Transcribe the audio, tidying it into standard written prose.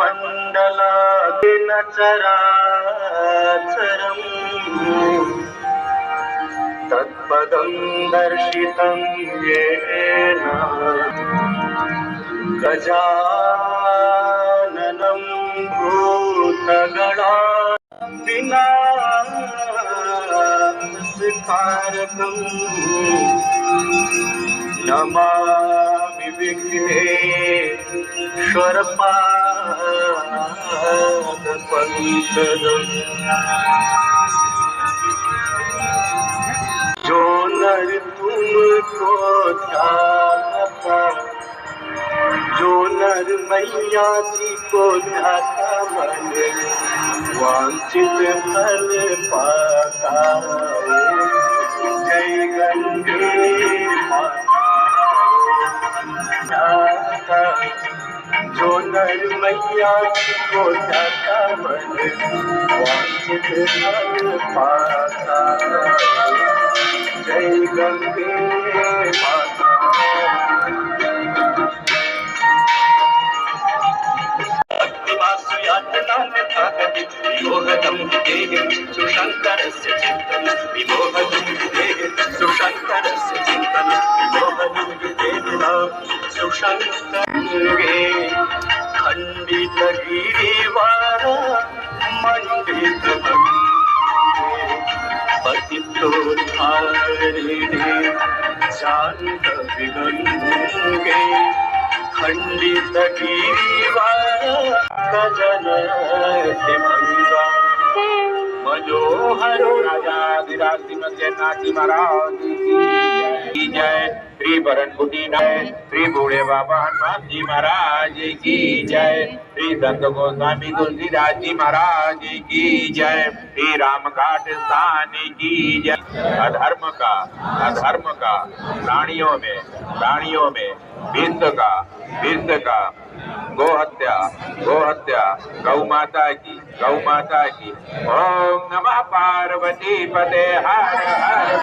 मंडलादिन चराचरम् तत्पदं दर्शितं येन गजाननं भूतगणादिनामस्कारकम् नमामि विघ्नेश्वरपादपङ्कजम्। जो नर तुमको ध्याता, जो नर मैया जी को ध्याता मन वांछित फल पाता। जय गंगे माता, जो नर मैया जी को ध्याता मन वांछित फल पाता। जय गंगे माता। विमोहनं देहि सुशङ्करस्य चिन्तनं विमोहनं देहि सुशङ्करस्य चिन्तनं विमोहनं देहि सुशङ्करे खण्डितगिरिवार मण्डितभङ्गे पतितोद्धारिणे शान्तविगङ्गे खण्डितगिरिवार गजनतिमङ्गा मनोहर राजाधिराज सेनापति महाराज की जय। श्री बरनपुटी श्री बूढ़े बाबा हनुमान जी महाराज की जय। श्री संत गोस्वामी तुलसीदास जी महाराज की जय। श्री रामघाट स्थान की जय। अधर्म का प्राणियों में विश्व का गोहत्या गौ माता की ओम नमः पार्वती पते हर हर।